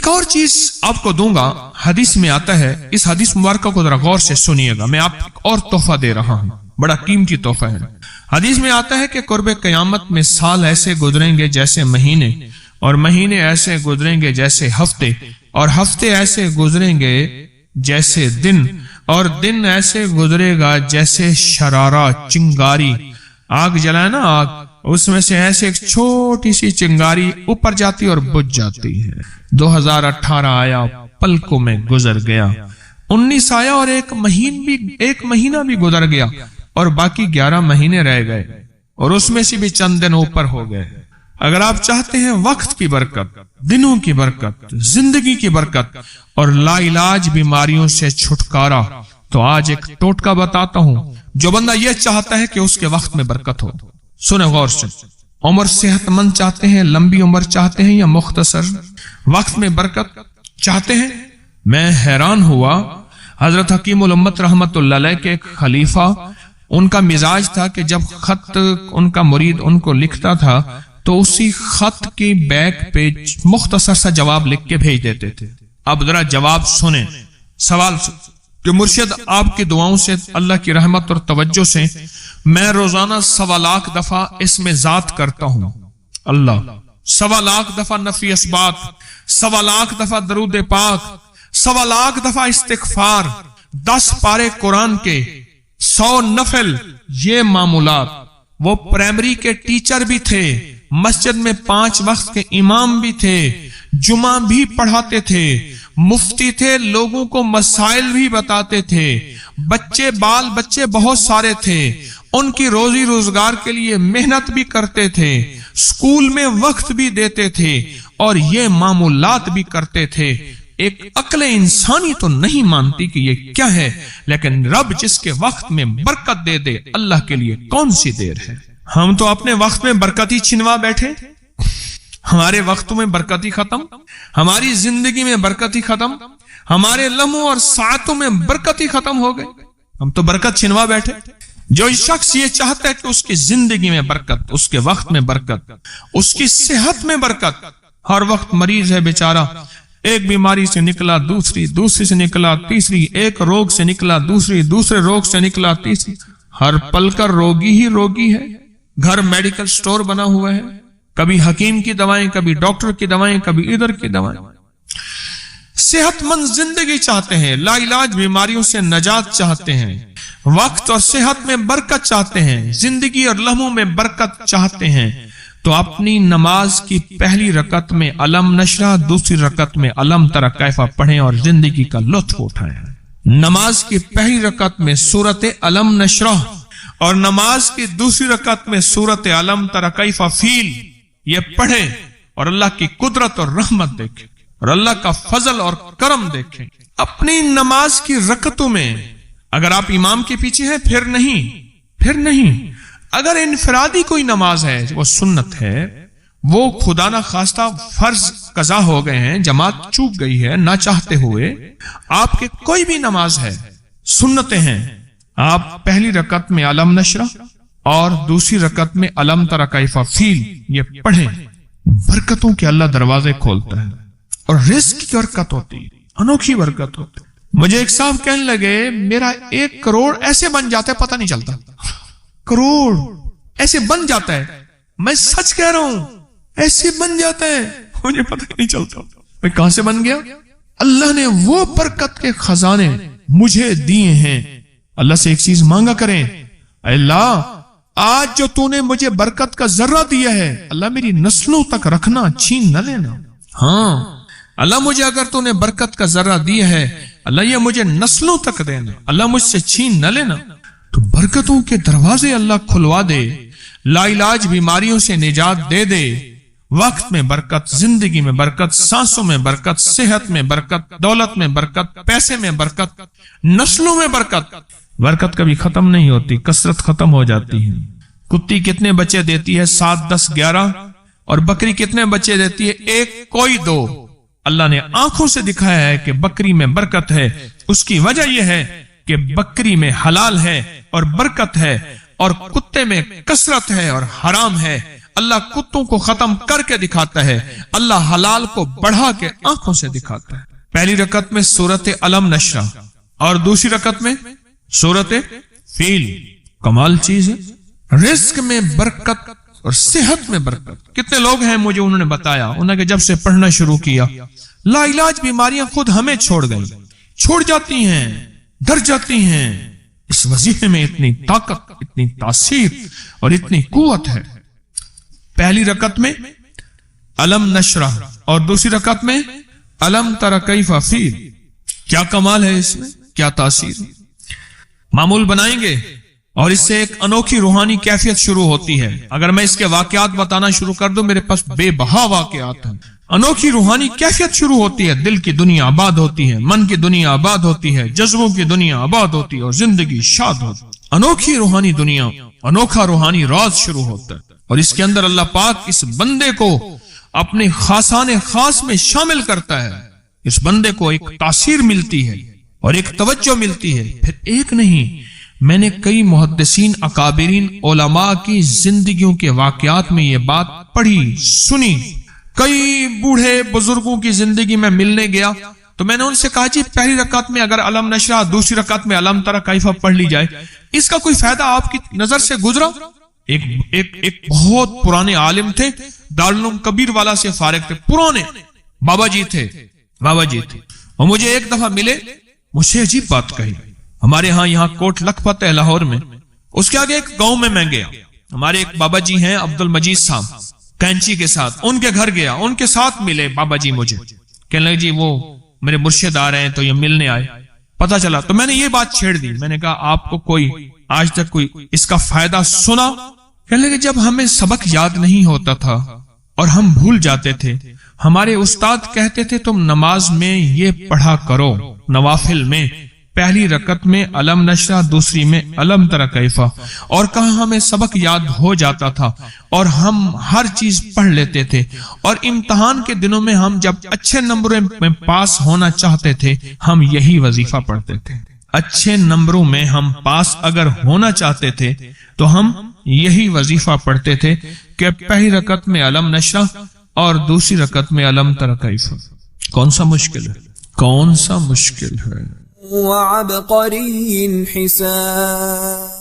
ایک اور چیز آپ کو دوں گا، حدیث میں آتا ہے، اس حدیث مبارکہ کو ذرا غور سے سنیے گا، میں آپ کو اور تحفہ دے رہا ہوں، بڑا قیمتی تحفہ ہے۔ حدیث میں آتا ہے کہ قرب قیامت میں سال ایسے گزریں گے جیسے مہینے، اور مہینے ایسے گزریں گے جیسے ہفتے، اور ہفتے ایسے گزریں گے جیسے دن، اور دن ایسے گزرے گا جیسے شرارہ، چنگاری، آگ جلائے نا آگ، اس میں سے ایسے ایک چھوٹی سی چنگاری اوپر جاتی اور بجھ جاتی ہے۔ 2018 آیا، پلکوں میں گزر گیا، 19 آیا اور ایک مہینہ بھی گزر گیا، اور باقی 11 مہینے رہ گئے، اور اس میں سے بھی چند دن اوپر ہو گئے۔ اگر آپ چاہتے ہیں وقت کی برکت، دنوں کی برکت، زندگی کی برکت اور لا علاج بیماریوں سے چھٹکارا، تو آج ایک ٹوٹکا بتاتا ہوں۔ جو بندہ یہ چاہتا ہے کہ اس کے وقت میں برکت ہو، سنیں غور سے، عمر صحت مند چاہتے ہیں، لمبی عمر چاہتے ہیں، یا مختصر وقت میں برکت چاہتے ہیں؟ میں حیران ہوا، حضرت حکیم الامت رحمت اللہ علیہ کے ایک خلیفہ، ان کا مزاج تھا کہ جب خط ان کا مرید ان کو لکھتا تھا تو اسی خط کی بیک پہ مختصر سا جواب لکھ کے بھیج دیتے تھے۔ اب ذرا جواب سنیں، سوال کہ مرشد آپ کی دعاؤں سے، اللہ کی رحمت اور توجہ سے میں روزانہ 1.25 لاکھ دفعہ اس میں ذات کرتا ہوں، اللہ 1.25 لاکھ دفعہ نفی اسبات، 1.25 لاکھ دفعہ درود پاک، 1.25 لاکھ دفعہ استغفار، 10 پارے قرآن کے، 100 نفل، یہ معمولات۔ وہ پرائمری کے ٹیچر بھی تھے، مسجد میں 5 وقت کے امام بھی تھے، جمعہ بھی پڑھاتے تھے، مفتی تھے، لوگوں کو مسائل بھی بتاتے تھے، بال بچے بہت سارے تھے، ان کی روزی روزگار کے لیے محنت بھی کرتے تھے، اسکول میں وقت بھی دیتے تھے، اور یہ معمولات بھی کرتے تھے۔ ایک عقل انسانی تو نہیں مانتی کہ یہ کیا ہے، لیکن رب جس کے وقت میں برکت دے دے، اللہ کے لیے کون سی دیر ہے۔ ہم تو اپنے وقت میں برکت ہی چھنوا بیٹھے، ہمارے وقتوں میں برکت ہی ختم، ہماری زندگی میں برکت ہی ختم، ہمارے لمحوں اور ساعتوں میں برکت ہی ختم ہو گئے، ہم تو برکت چھنوا بیٹھے۔ جو شخص یہ چاہتا ہے کہ اس کی زندگی میں برکت، اس کے وقت میں برکت، اس کی صحت میں برکت، ہر وقت مریض ہے بیچارہ، ایک بیماری سے نکلا دوسری سے نکلا تیسری، ایک روگ سے نکلا دوسرے روگ سے نکلا تیسری، ہر پل کا روگی ہی روگی ہے۔ گھر میڈیکل سٹور بنا ہوا ہے، کبھی حکیم کی دوائیں، کبھی ڈاکٹر کی دوائیں، کبھی ادھر کی دوائیں۔ صحت مند زندگی چاہتے ہیں، لا علاج بیماریوں سے نجات چاہتے ہیں، وقت اور صحت میں برکت چاہتے ہیں، زندگی اور لمحوں میں برکت چاہتے ہیں، تو اپنی نماز کی پہلی رکعت میں علم نشرح، دوسری رکعت میں علم تری کیفا پڑھیں اور زندگی کا لطف اٹھائیں۔ نماز کی پہلی رکعت میں سورت علم نشرح اور نماز کی دوسری رکعت میں سورت علم تری کیفا فیل، یہ پڑھیں اور اللہ کی قدرت اور رحمت دیکھیں اور اللہ کا فضل اور کرم دیکھیں۔ اپنی نماز کی رکعتوں میں اگر آپ امام کے پیچھے ہیں پھر نہیں، اگر انفرادی کوئی نماز ہے، وہ سنت ہے، وہ خدا نہ خواستہ فرض قضا ہو گئے ہیں، جماعت چوک گئی ہے نہ چاہتے ہوئے، آپ کے کوئی بھی نماز ہے، سنتیں ہیں، آپ پہلی رکعت میں علم نشرح اور دوسری رکعت میں علم تری کیفا فیل یہ پڑھیں، برکتوں کے اللہ دروازے کھولتا ہے اور رزق کی برکت ہوتی ہے، انوکھی برکت ہوتی ہے۔ مجھے ایک صاحب کہنے لگے میرا 1 کروڑ ایسے بن جاتا ہے پتہ نہیں چلتا، کروڑ ایسے بن جاتا ہے، میں سچ کہہ رہا ہوں ایسے بن جاتا ہے، مجھے پتہ نہیں چلتا میں کہاں سے بن گیا۔ اللہ نے وہ برکت کے خزانے مجھے دیے ہیں۔ اللہ سے ایک چیز مانگا کریں، اللہ آج جو تو نے مجھے برکت کا ذرہ دیا ہے، اللہ میری نسلوں تک رکھنا، چھین نہ لینا۔ ہاں اللہ مجھے اگر تو نے برکت کا ذرہ دیا ہے، اللہ یہ مجھے نسلوں تک دینا، اللہ مجھ سے چھین نہ لینا۔ تو برکتوں کے دروازے اللہ کھلوا دے، لا علاج بیماریوں سے نجات دے دے، وقت میں برکت، زندگی میں برکت، سانسوں میں برکت، صحت میں برکت، دولت میں برکت، پیسے میں برکت، نسلوں میں برکت۔ برکت کبھی ختم نہیں ہوتی، کثرت ختم ہو جاتی ہے۔ کتی کتنے بچے دیتی ہے؟ 7 10 11، اور بکری کتنے بچے دیتی ہے؟ 1 کوئی 2۔ اللہ نے آنکھوں سے دکھایا ہے کہ بکری میں برکت ہے، اس کی وجہ یہ ہے کہ بکری میں حلال ہے اور برکت ہے، اور کتے میں کثرت ہے اور حرام ہے۔ اللہ کتوں کو ختم کر کے دکھاتا ہے، اللہ حلال کو بڑھا کے آنکھوں سے دکھاتا ہے۔ پہلی رکعت میں سورت علم نشرہ اور دوسری رکعت میں سورت فیل۔ کمال چیز ہے، رزق میں برکت اور صحت میں برکت۔ کتنے لوگ ہیں مجھے انہوں نے بتایا، انہوں نے جب سے پڑھنا شروع کیا لا علاج بیماریاں خود ہمیں چھوڑ گئی، چھوڑ جاتی ہیں، ڈر جاتی ہیں۔ اس وظیفے میں اتنی طاقت، اتنی تاثیر اور اتنی قوت ہے۔ پہلی رکعت میں علم نشرہ اور دوسری رکعت میں علم تر کیف فیل۔ کیا کمال ہے اس میں، کیا تاثیر۔ معمول بنائیں گے اور اس سے ایک انوکھی روحانی کیفیت شروع ہوتی ہے۔ اگر میں اس کے واقعات بتانا شروع کر دوں، میرے پاس بے بہا واقعات ہیں۔ انوکھی روحانی کیفیت شروع ہوتی ہے، دل کی دنیا آباد ہوتی ہے، من کی دنیا آباد ہوتی ہے، جذبوں کی دنیا آباد ہوتی ہے اور زندگی شاد ہوتی ہے۔ انوکھی روحانی دنیا، انوکھا روحانی راز شروع ہوتا ہے، اور اس کے اندر اللہ پاک اس بندے کو اپنے خاصان خاص میں شامل کرتا ہے۔ اس بندے کو ایک تاثیر ملتی ہے اور ایک توجہ ملتی ہے۔ پھر ایک نہیں، میں نے کئی محدثین، اکابرین، علماء کی زندگیوں کے واقعات میں یہ بات پڑھی، سنی۔ کئی بوڑھے بزرگوں کی زندگی میں ملنے گیا تو میں نے ان سے کہا جی پہلی رکعت میں اگر علم نشرہ، دوسری رکعت میں علم تر کیف پڑھ لی جائے، اس کا کوئی فائدہ آپ کی نظر سے گزرا؟ ایک بہت پرانے عالم تھے، دارالعلوم کبیر والا سے فارغ تھے، پرانے بابا جی تھے، اور مجھے ایک دفعہ ملے، مجھے عجیب بات کہی۔ ہمارے یہاں کوٹ لکھپت ہے لاہور میں، اس کے آگے ایک گاؤں میں گیا، ہمارے ایک بابا جی ہیں عبد المجید صاحب، کینچی کے ساتھ ان کے گھر گیا، ان کے ساتھ ملے بابا جی، مجھے کہنے لگے جی وہ میرے مرشد آ رہے ہیں تو یہ ملنے آئے۔ پتا چلا تو میں نے یہ بات چھیڑ دی، میں نے کہا آپ کو کوئی آج تک کوئی اس کا فائدہ سنا؟ کہنے لگے جب ہمیں سبق یاد نہیں ہوتا تھا اور ہم بھول جاتے تھے، ہمارے استاد کہتے تھے تم نماز میں یہ پڑھا کرو، نوافل میں پہلی رکعت میں علم نشرہ، دوسری میں علم تر کیف، اور کہاں ہمیں سبق یاد ہو جاتا تھا اور ہم ہر چیز پڑھ لیتے تھے، اور امتحان کے دنوں میں ہم جب اچھے نمبروں میں پاس ہونا چاہتے تھے ہم یہی وظیفہ پڑھتے تھے۔ اچھے نمبروں میں ہم پاس اگر ہونا چاہتے تھے تو ہم یہی وظیفہ پڑھتے تھے کہ پہلی رکعت میں علم نشرہ اور دوسری رکعت میں علم تر کیف۔ کون سا مشکل ہے، کون سا مشکل ہے۔ وعبقری حساب